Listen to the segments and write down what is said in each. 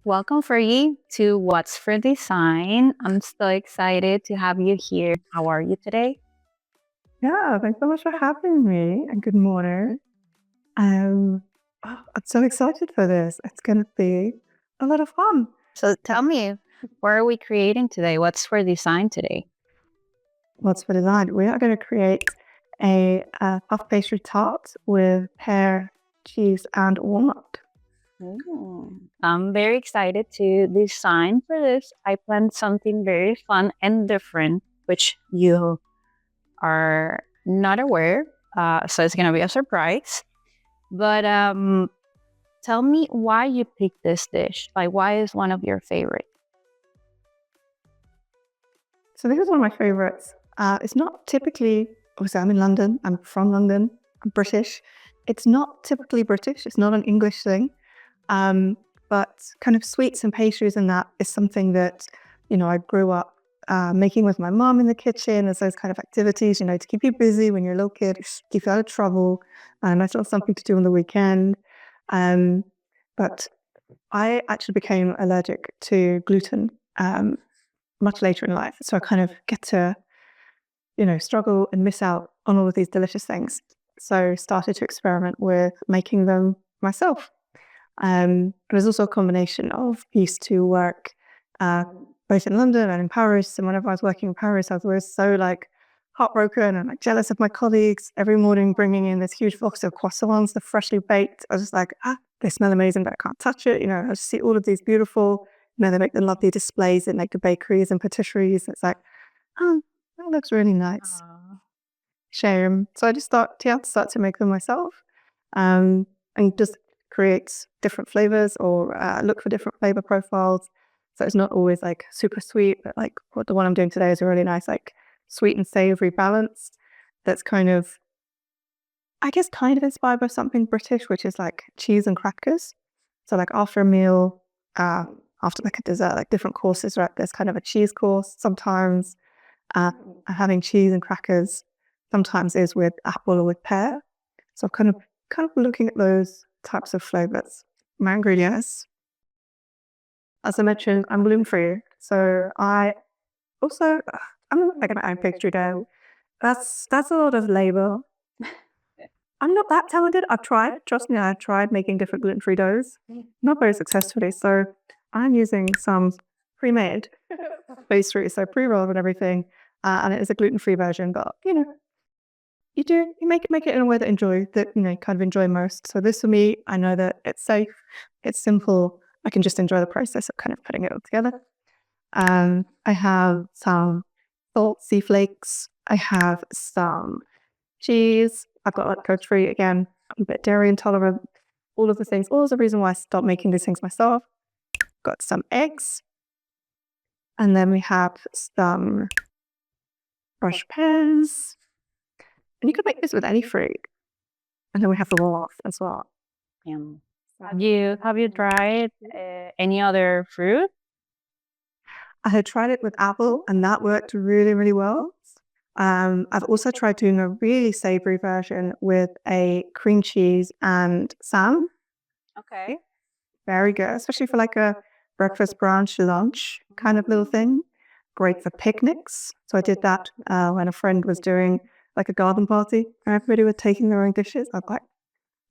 Welcome, Fergie, to What's for Design. I'm so excited to have you here. How are you today? Yeah, thanks so much for having me and good morning. Um, I'm so excited for this. It's going to be a lot of fun. So tell me, what are we creating today? What's for Design today? What's for design? We are going to create a puff pastry tart with pear, cheese, and walnut. I'm very excited to design for this. I planned something very fun and different, which you are not aware. So it's going to be a surprise. But tell me why you picked this dish. Like, why is one of your favorite? So this is one of my favorites. It's not typically, obviously I'm in London, I'm from London, I'm British. It's not typically British, it's not an English thing. But kind of sweets and pastries and that is something that, I grew up making with my mom in the kitchen as those kind of activities, to keep you busy when you're a little kid, keep you out of trouble, and nice little something to do on the weekend. Um, but I actually became allergic to gluten much later in life. So I kind of get to, struggle and miss out on all of these delicious things. So started to experiment with making them myself. It was also a combination of used to work uh, both in London and in Paris. And whenever I was working in Paris, I was always so heartbroken and jealous of my colleagues. Every morning, bringing in this huge box of croissants, the freshly baked. I was just like, they smell amazing, but I can't touch it. I just see all of these beautiful. They make the lovely displays in the bakeries and patisseries. It's like, oh, that looks really nice. Shame. So I just thought, start to make them myself, and just create different flavors or look for different flavor profiles. So it's not always super sweet, but what the one I'm doing today is a really nice sweet and savory balance. That's kind of, I guess, kind of inspired by something British, which is cheese and crackers. So after a meal, after a dessert, different courses, right? There's kind of a cheese course sometimes. Uh, Having cheese and crackers sometimes is with apple or with pear. So kind of looking at those types of flavors. My ingredients, as I mentioned, I'm gluten free. So I also I'm not making my own pastry dough. That's a lot of labor. I'm not that talented. I've tried, trust me, I've tried making different gluten free doughs. Not very successfully. So I'm using some pre-made pastry, so pre-rolled and everything. And it is a gluten free version, but you make it in a way that kind of enjoy most. So this for me, I know that it's safe, it's simple. I can just enjoy the process of kind of putting it all together. I have some salt sea flakes. I have some cheese. I've got lactose free again. I'm a bit dairy intolerant. All of the things. All of the reason why I stopped making these things myself. Got some eggs, and then we have some fresh pears. And you can make this with any fruit. And then we have the walnuts as well. Yum. Have you tried any other fruit? I had tried it with apple, and that worked really, really well. I've also tried doing a really savory version with a cream cheese and salmon. Okay. Very good, especially for a breakfast, brunch, lunch kind of little thing. Great for picnics. So I did that when a friend was doing a garden party, and everybody was taking their own dishes. I was like,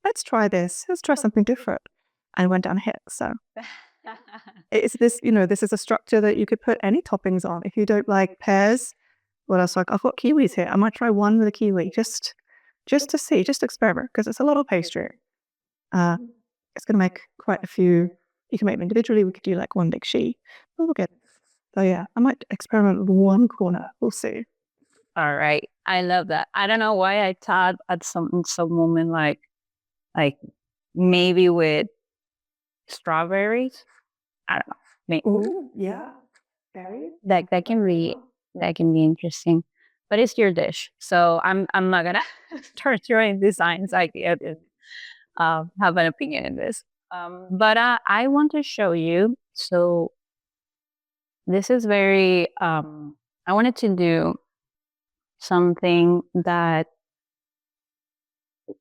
let's try this. Let's try something different. And it went down a hit. So it's this, this is a structure that you could put any toppings on. If you don't like pears, well, I was like, I've got kiwis here. I might try one with a kiwi just to see, just to experiment, because it's a lot of pastry. It's going to make quite a few. You can make them individually. We could do one big sheet. We'll get. So yeah, I might experiment with one corner. We'll see. All right. I love that. I don't know why I thought at some moment like maybe with strawberries. I don't know. Ooh, yeah, very. That can be interesting. But it's your dish. So I'm not gonna start throwing designs idea to have an opinion in this. But I want to show you. So this is very I wanted to do something that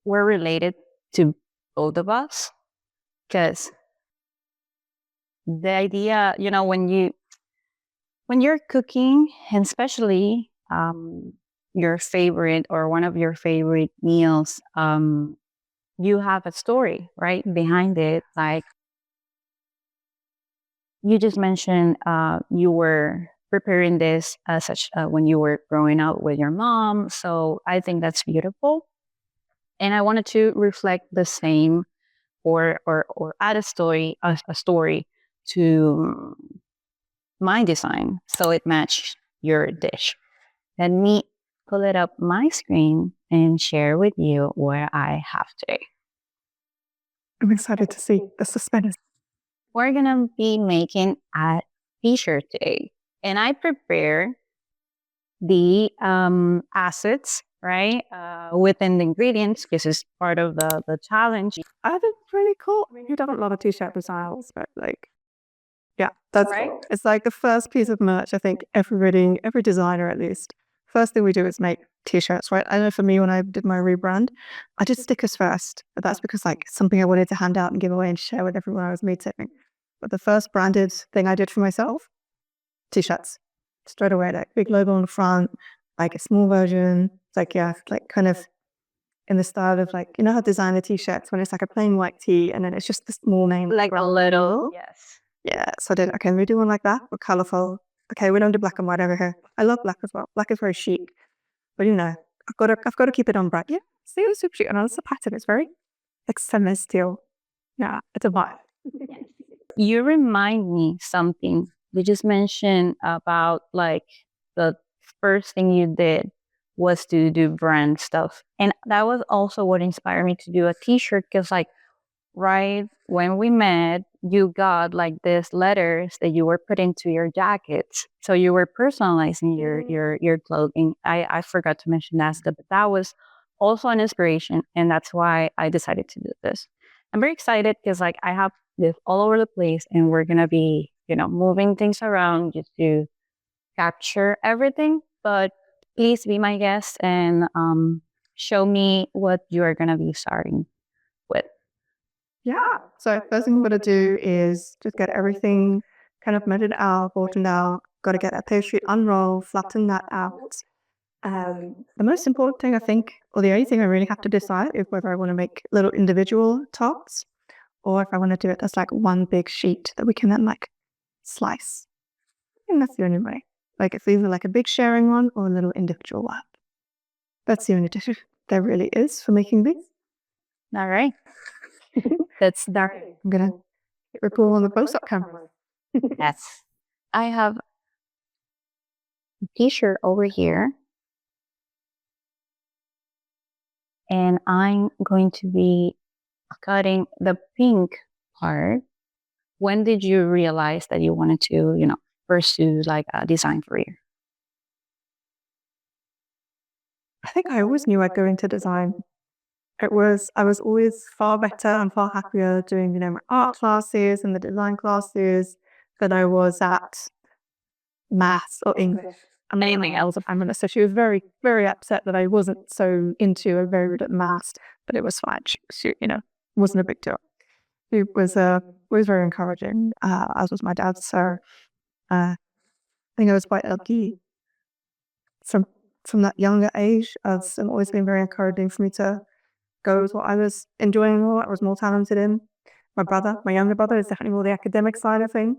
were related to both of us because the idea, when you're cooking, and especially your favorite or one of your favorite meals, you have a story right behind it. Like you just mentioned, you were preparing this such when you were growing up with your mom. So I think that's beautiful, and I wanted to reflect the same, or add a story to my design so it matched your dish. Let me pull it up my screen and share with you what I have today. I'm excited to see the suspense. We're gonna be making a t-shirt today, and I prepare the assets right within the ingredients because it's part of the challenge. I think it's really cool. I mean, you've done a lot of t-shirt designs, but like, yeah, that's Right. cool. It's like the first piece of merch. I think every designer at least, first thing we do is make t-shirts, right? I know for me when I did my rebrand, I did stickers first, but that's because like something I wanted to hand out and give away and share with everyone I was meeting. But the first branded thing I did for myself, t-shirts, straight away, like big logo on the front, like a small version. It's like, yeah, like kind of in the style of like, you know how designer t-shirts when it's like a plain white tee and then it's just the small name. Like a little. Yes. Yeah, so I did, okay, we do one like that, but colourful. Okay, we don't do black and white over here. I love black as well. Black is very chic. But you know, I've got to keep it on bright. Yeah, see, it was super chic. And it's a pattern, it's very like stainless steel. Yeah, it's a vibe. You remind me something. You just mentioned about like the first thing you did was to do brand stuff. And that was also what inspired me to do a t-shirt because like right when we met, you got like these letters that you were putting to your jackets. So you were personalizing your clothing. I forgot to mention that stuff, but that was also an inspiration. And that's why I decided to do this. I'm very excited because like I have this all over the place and we're gonna be, moving things around just to capture everything. But please be my guest and show me what you're gonna be starting with. Yeah. So first thing I'm gonna do is just get everything kind of measured out, buttoned out. Got to get that pastry unrolled, flatten that out. The most important thing I think, or the only thing I really have to decide is whether I want to make little individual tarts or if I want to do it as like one big sheet that we can then like slice. And that's the only way. Like it's either like a big sharing one or a little individual one. That's the only difference there really is for making these. All right. That's dark. I'm gonna report on the close-up camera. Yes. I have a t-shirt over here. And I'm going to be cutting the pink part. When did you realize that you wanted to, pursue like a design career? I think I always knew I'd go into design. I was always far better and far happier doing, my art classes and the design classes than I was at maths or English. And anything else, I'm gonna. So she was very, very upset that I wasn't so into or very good at maths, but it was fine. She wasn't a big deal. It was very encouraging, as was my dad. So I think I was quite lucky from that younger age. It's always been very encouraging for me to go with what I was enjoying more, I was more talented in. My younger brother, is definitely more the academic side of things.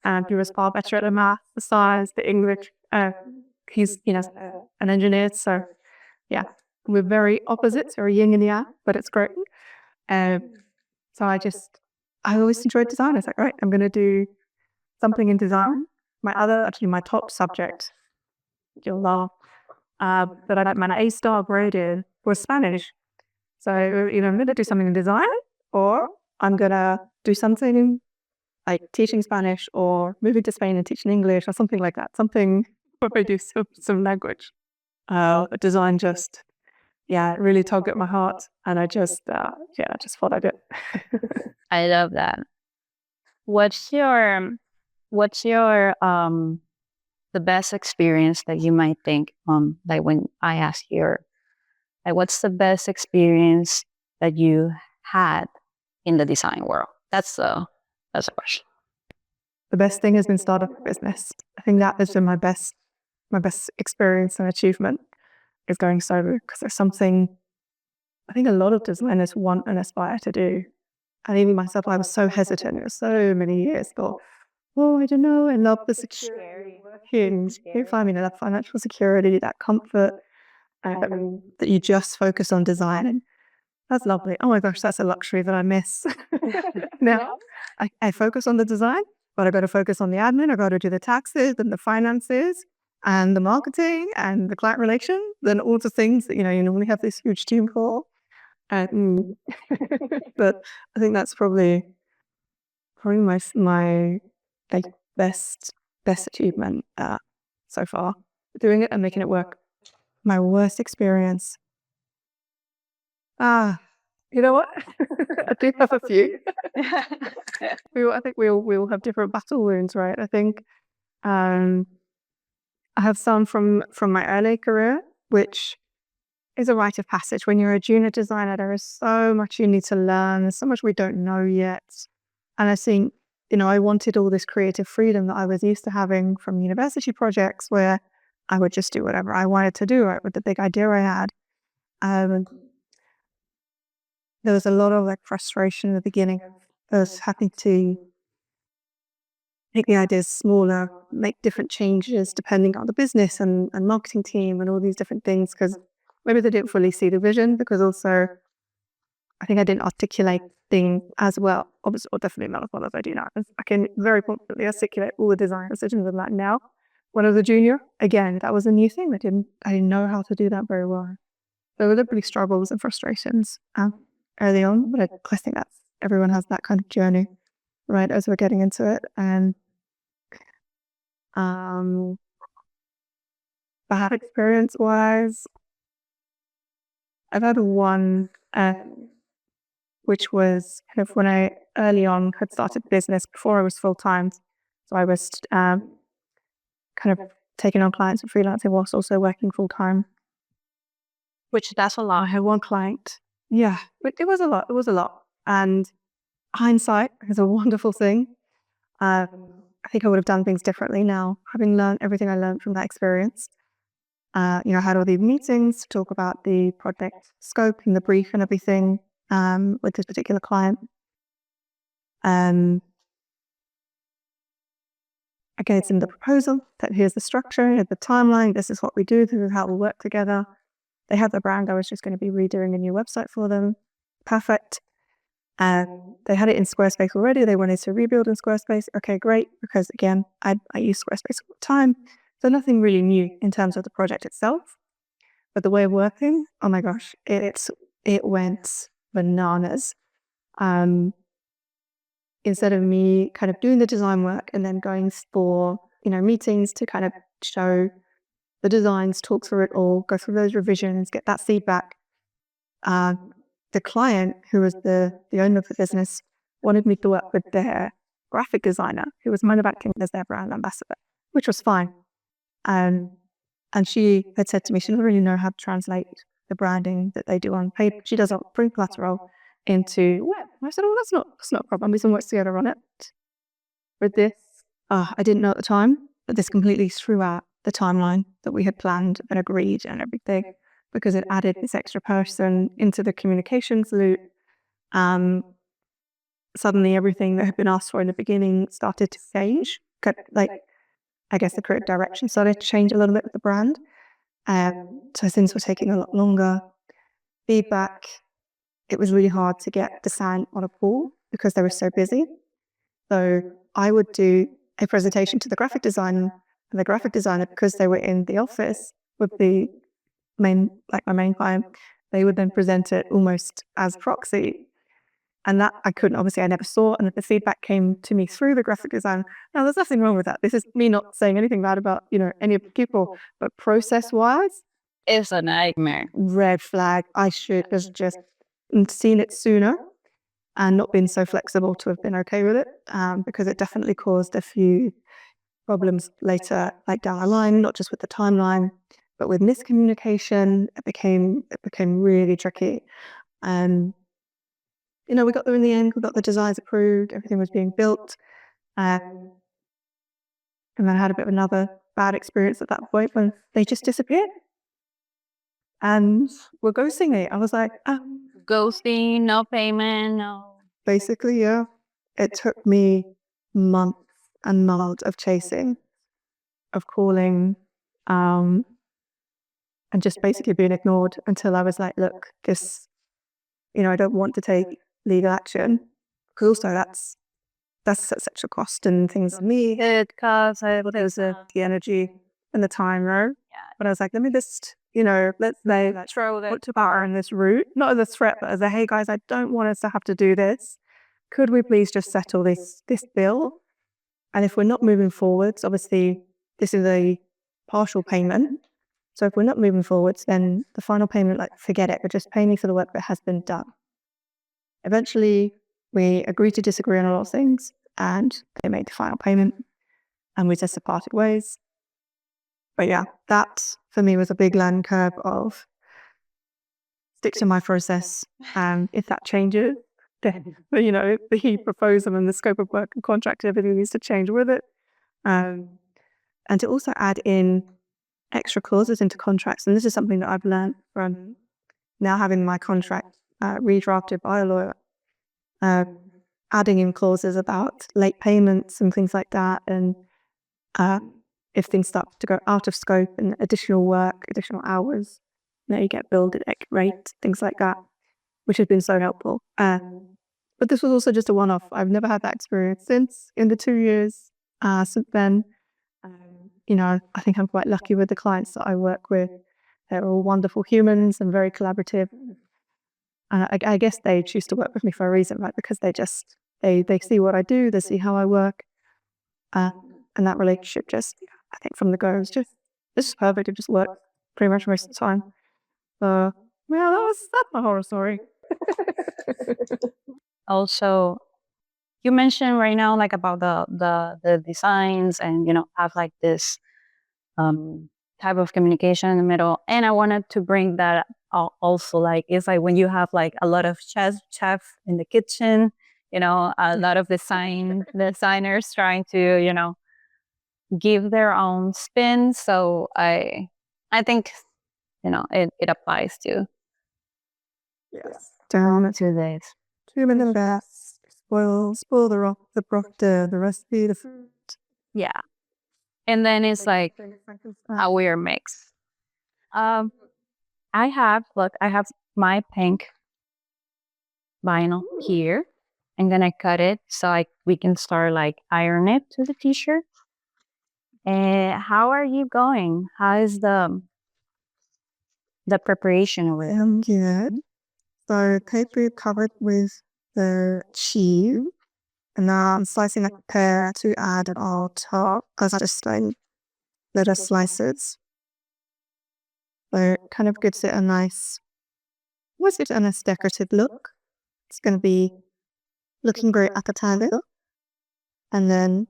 And he was far better at the math, the science, the English. He's, an engineer. So yeah, we're very opposites, very yin and yang, but it's great. Um, so I always enjoyed design. I was like, all right, I'm going to do something in design. My top subject, you'll laugh, that I got my A-star grade in was Spanish. So either I'm going to do something in design or I'm going to do something like teaching Spanish or moving to Spain and teaching English or something like that. Something where I do some language. Design just, it really tugged at my heart. And I just followed it. I love that. What's your the best experience that you might think like when I ask you like what's the best experience that you had in the design world? That's a question. the best thing has been starting a business. I think that has been my best experience and achievement is going solo, because there's something I think a lot of designers want and aspire to do. And even myself, I was so hesitant. It was so many years ago. Oh, I don't know. I love the security working. I mean, I love financial security, that comfort, that you just focus on design. And that's lovely. Oh my gosh, that's a luxury that I miss. Now, I focus on the design, but I got to focus on the admin. I got to do the taxes and the finances and the marketing and the client relations and all the things that, you normally have this huge team for. And but I think that's probably my like best achievement so far, doing it and making it work. My worst experience. You know what? I do have a few. I think we all have different battle wounds, right? I think I have some from my early career, which is a rite of passage. When you're a junior designer, there is so much you need to learn. There's so much we don't know yet. And I think, I wanted all this creative freedom that I was used to having from university projects where I would just do whatever I wanted to do, right, with the big idea I had. There was a lot of frustration in the beginning of us having to make the ideas smaller, make different changes depending on the business and marketing team and all these different things, because maybe they didn't fully see the vision, because also I think I didn't articulate things as well. Obviously, or definitely not as well as I do now. I can very confidently articulate all the design decisions of that now. When I was a junior, again, that was a new thing. I didn't know how to do that very well. There were definitely struggles and frustrations early on, but I think everyone has that kind of journey, right, as we're getting into it. And bad experience wise, I've had one which was kind of when I early on had started business before I was full time. So I was kind of taking on clients and freelancing whilst also working full time. Which that's a lot. I had one client. Yeah, but it was a lot. It was a lot. And hindsight is a wonderful thing. I think I would have done things differently now, having learned everything I learned from that experience. I had all these meetings to talk about the project scope and the brief and everything with this particular client. I gave them the proposal, that here's the structure, here's the timeline, this is what we do, this is how we'll work together. They had the brand, I was just going to be redoing a new website for them. Perfect. They had it in Squarespace already. They wanted to rebuild in Squarespace. Okay, great, because again, I use Squarespace all the time. So nothing really new in terms of the project itself. But the way of working, oh my gosh, it went bananas. Instead of me kind of doing the design work and then going for, meetings to kind of show the designs, talk through it all, go through those revisions, get that feedback. The client, who was the owner of the business, wanted me to work with their graphic designer, who was acting as their brand ambassador, which was fine. And she had said to me, she doesn't really know how to translate the branding that they do on paper. She doesn't bring collateral into web. I said, that's not a problem. We can work together on it. With this, I didn't know at the time, but this completely threw out the timeline that we had planned and agreed and everything, because it added this extra person into the communications loop. Suddenly everything that had been asked for in the beginning started to change. I guess the creative direction started to change a little bit with the brand. So things were taking a lot longer. Feedback, it was really hard to get the design on a call because they were so busy. So I would do a presentation to the graphic designer, and the graphic designer, because they were in the office with my main client, they would then present it almost as proxy. And that I never saw. And the feedback came to me through the graphic design. Now, there's nothing wrong with that. This is me not saying anything bad about, any of the people, but process-wise, It's a nightmare. Red flag. I should have just seen it sooner and not been so flexible to have been okay with it, because it definitely caused a few problems later, down the line, not just with the timeline, but with miscommunication. It became really tricky. We got there in the end. We got the designs approved. Everything was being built. And then I had a bit of another bad experience at that point when they just disappeared and were ghosting me. I was like, Ghosting, no payment, no. basically, yeah. It took me months and months of chasing, of calling, and just basically being ignored until I was like, look, this, I don't want to take legal action because also that's such a cost and things on me. It costs, There's the energy and the time, right? yeah. But I was like, let me just, let's say, Throw that. put to bar in this route, not as a threat, but as a, hey guys, I don't want us to have to do this. Could we please just settle this bill? And if we're not moving forwards, obviously this is a partial payment. So if we're not moving forwards, then the final payment, like forget it, but just pay me for the work that has been done. Eventually, we agreed to disagree on a lot of things, and they made the final payment, and we just parted ways. But yeah, that for me was a big learning curve of stick to my process, and if that changes, then the proposal and the scope of work and contract, everything needs to change with it. And to also add in extra clauses into contracts, and this is something that I've learned from now having my contract redrafted by a lawyer. Adding in clauses about late payments and things like that, and if things start to go out of scope and additional work, additional hours, you get billed at X rate, things like that, which has been so helpful. But this was also just a one-off. I've never had that experience since in the 2 years since then. I think I'm quite lucky with the clients that I work with. They're all wonderful humans and very collaborative. I guess they choose to work with me for a reason, right? Because they see what I do, they see how I work, and that relationship just, I think from the go, was just, this is perfect. It just worked pretty much most of the time. Well, that's my horror story. Also, you mentioned right now like about the designs and have like this type of communication in the middle, and I wanted to bring that also, like it's like when you have like a lot of chef in the kitchen, a lot of designers trying to give their own spin. So I think it applies to Yes. Down to this. 2 minutes best. Spoil the recipe, the food. Yeah. And then it's like a weird mix. I have my pink vinyl here. I'm gonna cut it so we can start like iron it to the t-shirt. And how are you going? How is the preparation of it? I'm good. So paper covered with the cheese. And now I'm slicing a pear to add it all top because I just like little slices. So it kind of gives it a nice decorative look. It's going to be looking great at the table. And then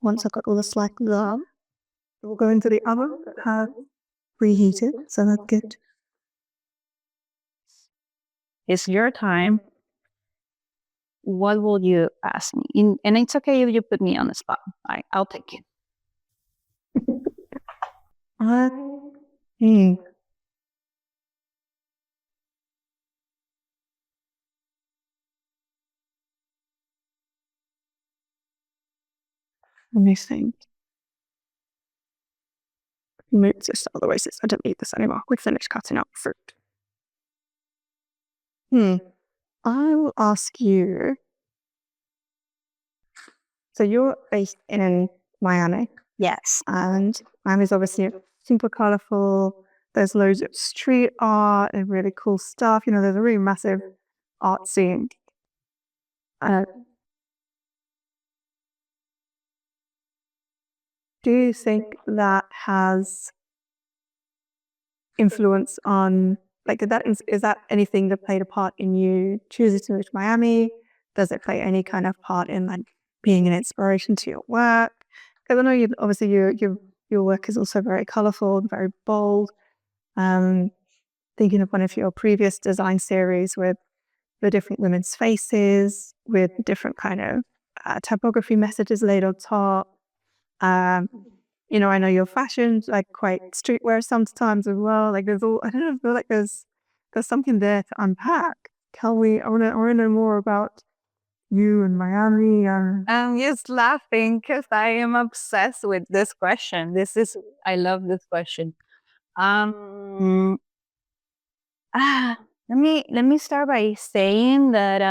once I've got all the slices on, we'll go into the oven that has preheated. So that's good. It's your time. What will you ask me? And it's okay if you put me on the spot. I'll take it. Let me think. Move this otherwise I don't need this anymore. We finished cutting up fruit. I will ask you. So you're based in Miami. Yes. And Miami's obviously super colorful. There's loads of street art and really cool stuff. There's a really massive art scene. Do you think that has influence on, is that anything that played a part in you choosing to move to Miami? Does it play any kind of part in like being an inspiration to your work? Because I know obviously your work is also very colorful, very bold. Thinking of one of your previous design series with the different women's faces, with different kind of typography messages laid on top. I know your fashion's like quite streetwear sometimes as well. Like there's all I don't know, I feel like there's something there to unpack. I wanna know more about you and Miami and I'm just laughing because I am obsessed with this question. I love this question. Um, let me start by saying that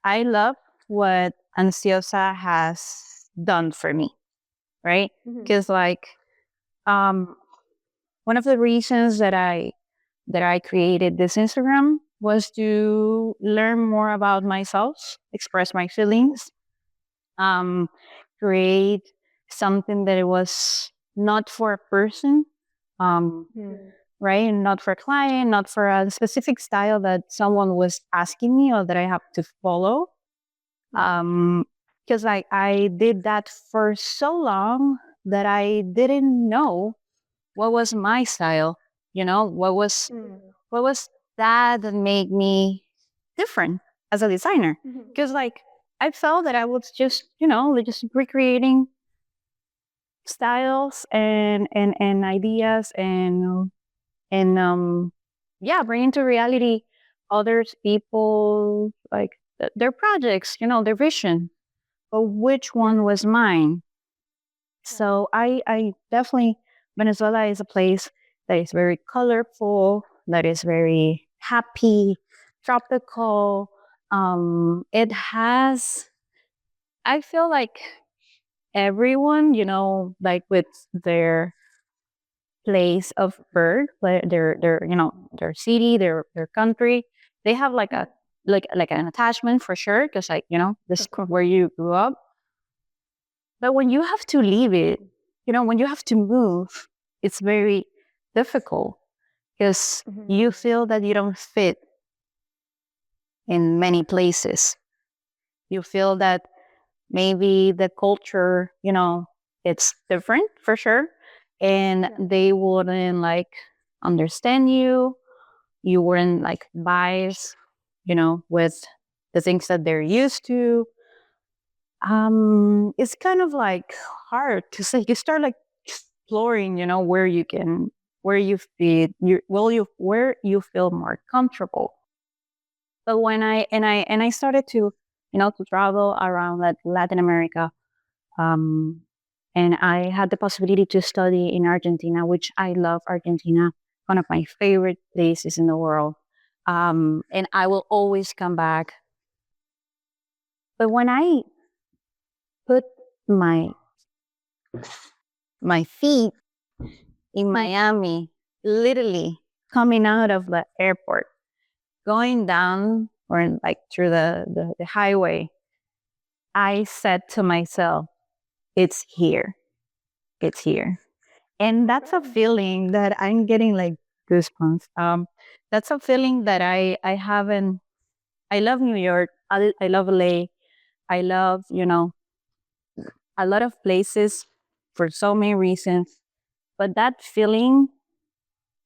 I love what Ansiosa has done for me, right? Because um, one of the reasons that I created this Instagram was to learn more about myself, express my feelings, um, create something that it was not for a person, um, right? And not for a client, not for a specific style that someone was asking me or that I have to follow. Because I did that for so long that I didn't know what was my style, what was that made me different as a designer. Because I felt that I was just recreating styles and ideas and yeah, bringing to reality others people like their projects, their vision, but which one was mine? So I definitely, Venezuela is a place that is very colorful, that is very happy, tropical. It has, I feel like everyone, like with their place of birth, their city, their country, they have like a like an attachment for sure, because this is of course. where you grew up. But when you have to leave it, when you have to move, it's very difficult because you feel that you don't fit in many places. You feel that maybe the culture, it's different for sure. And they wouldn't understand you. You wouldn't vibes, with the things that they're used to. It's kind of hard to say. You start exploring, where you feel where you feel more comfortable. But when I started to travel around Latin America, um, and I had the possibility to study in Argentina, which I love Argentina, one of my favorite places in the world. And I will always come back. But when I put my my feet in Miami, literally coming out of the airport, going down or through the highway, I said to myself, it's here. It's here. And that's a feeling that I'm getting goosebumps. That's a feeling that I haven't. I love New York. I love LA. I love, a lot of places for so many reasons. But that feeling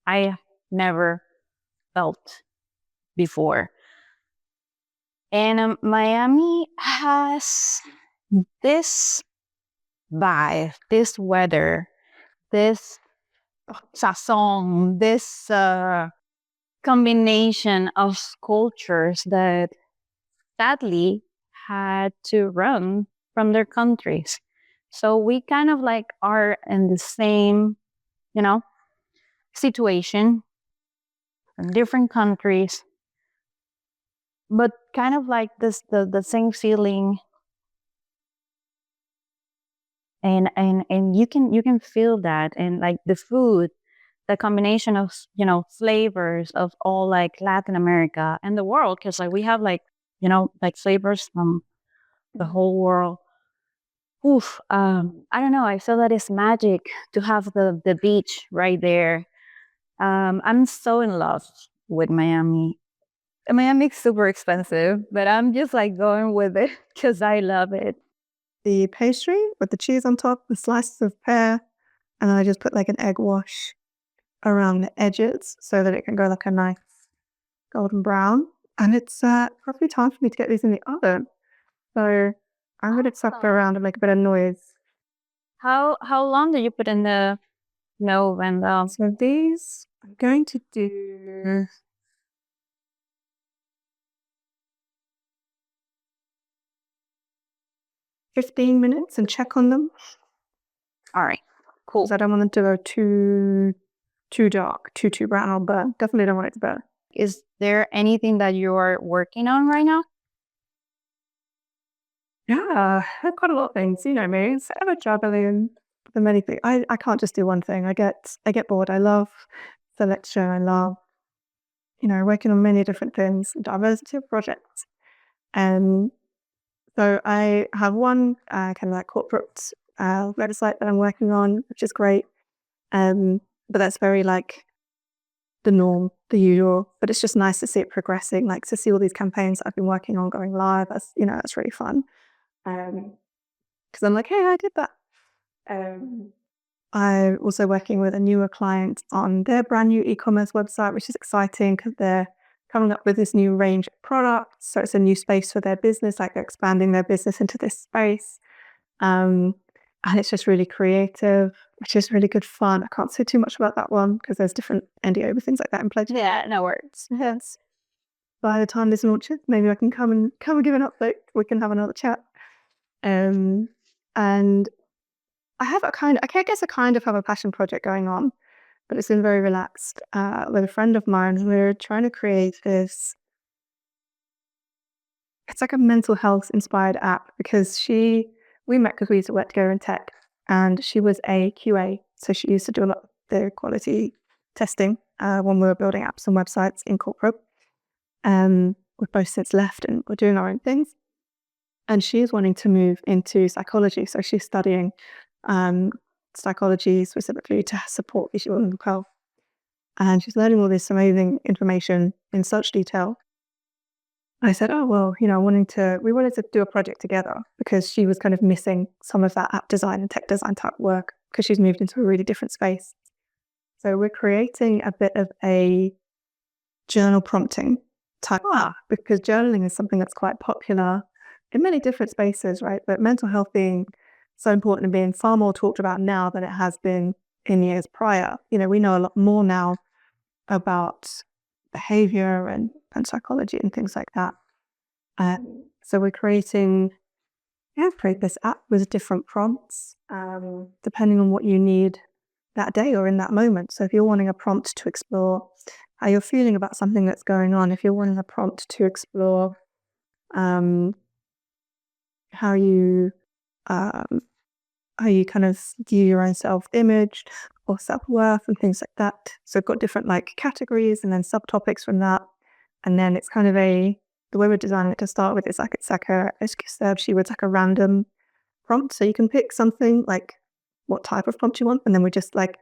I never felt before. And Miami has this vibe, this weather, this sazon, this combination of cultures that sadly had to run from their countries. So we kind of are in the same, situation from different countries, but kind of this the same feeling, and you can feel that, and the food, the combination of flavors of all Latin America and the world, because we have flavors from the whole world. Oof, I don't know. I feel that it's magic to have the beach right there. I'm so in love with Miami. Miami's super expensive, but I'm just going with it because I love it. The pastry with the cheese on top, the slices of pear, and then I just put an egg wash around the edges so that it can go a nice golden brown. And it's roughly time for me to get these in the oven. So I'm going to tap around and make a bit of noise. How long do you put in the no and So these I'm going to do 15 minutes and check on them. all right, cool. Because I don't want them to go too dark, too brown or burn. Definitely don't want it to burn. Is there anything that you're working on right now? Yeah, I've got a lot of things. You know me, it's ever juggling the many things. I can't just do one thing. I get bored. I love selection. I love, working on many different things, diversity of projects. And so I have one kind of like corporate website that I'm working on, which is great. But that's very like the norm, the usual. But it's just nice to see it progressing, like to see all these campaigns that I've been working on going live. That's really fun. Because I'm like, hey, I did that. I'm also working with a newer client on their brand new e-commerce website, which is exciting because they're coming up with this new range of products. So it's a new space for their business, like they're expanding their business into this space. And it's just really creative, which is really good fun. I can't say too much about that one because there's different NDA with things like that in place. Yeah, no words. Yes. By the time this launches, maybe I can come and give an update. We can have another chat. And I have I guess I kind of have a passion project going on, but it's been very relaxed. With a friend of mine, we're trying to create this. It's like a mental health inspired app because we met because we used to work together in tech, and she was a QA, so she used to do a lot of the quality testing when we were building apps and websites in corporate. We've both since left and we're doing our own things. And she is wanting to move into psychology, so she's studying psychology specifically to support visual mental health. And she's learning all this amazing information in such detail. I said, oh, well, we wanted to do a project together because she was kind of missing some of that app design and tech design type work because she's moved into a really different space. So we're creating a bit of a journal prompting type app because journaling is something that's quite popular in many different spaces, right? But mental health being so important and being far more talked about now than it has been in years prior. We know a lot more now about behavior and psychology and things like that. So we're create this app with different prompts, depending on what you need that day or in that moment. So if you're wanting a prompt to explore how you're feeling about something that's going on, if you're wanting a prompt to explore how you kind of view your own self-image or self-worth and things like that. So I've got different like categories and then subtopics from that. And then it's kind of the way we're designing it to start with is like it's like a she would like a random prompt. So you can pick something like what type of prompt you want, and then we just like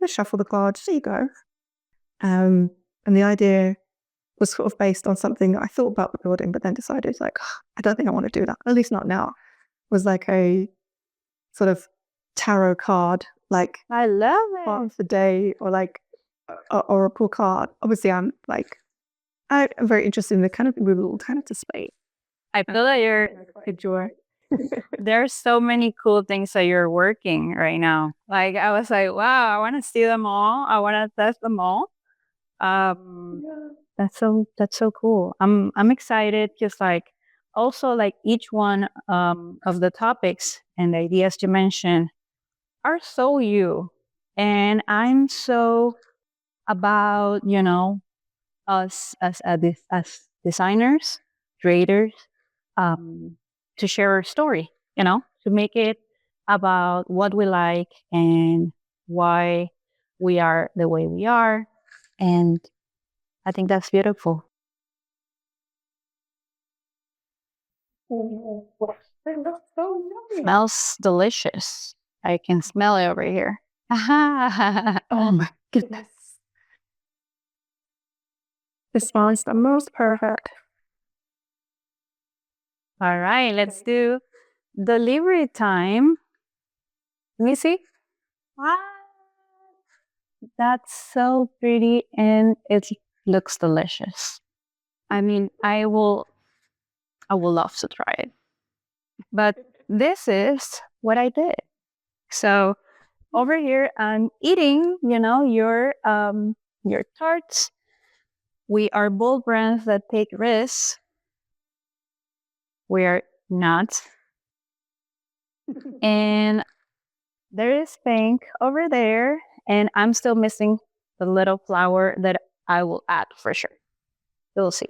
shuffle the cards. There you go. And the idea was sort of based on something that I thought about building, but then decided like, I don't think I want to do that. At least not now. Was like a sort of tarot card, like I love part it. of the day, or like an oracle card. Obviously, I'm very interested in the kind of move alternative space. I feel that Enjoy. there's so many cool things that you're working right now. Like I was like, wow, I want to see them all. I want to test them all. That's so cool. I'm excited because like also like each one of the topics and the ideas you mentioned are so you, and I'm so about us as designers, creators, to share our story. To make it about what we like and why we are the way we are, and I think that's beautiful. Smells delicious. I can smell it over here. Oh my goodness. This smells the most perfect. All right, let's do delivery time. Let me see. Wow, that's so pretty and it looks delicious. I mean, I will love to try it. But this is what I did. So over here, I'm eating, your tarts. We are bold brands that take risks. We are not. And there is pink over there, and I'm still missing the little flower that I will add for sure. You'll see.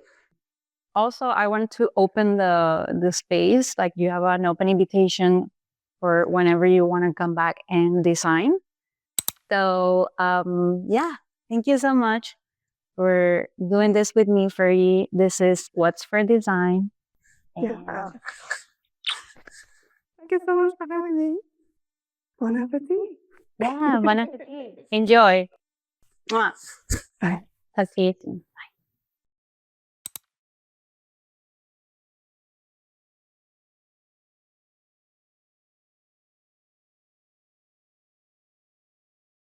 Also, I want to open the space, like you have an open invitation for whenever you want to come back and design. So, yeah, thank you so much for doing this with me, Fergie. This is What's for Design. Yeah. Thank you so much for having me. Bon appetit. Yeah, bon appetit. Enjoy. Mwah. Bye. Talk to you soon.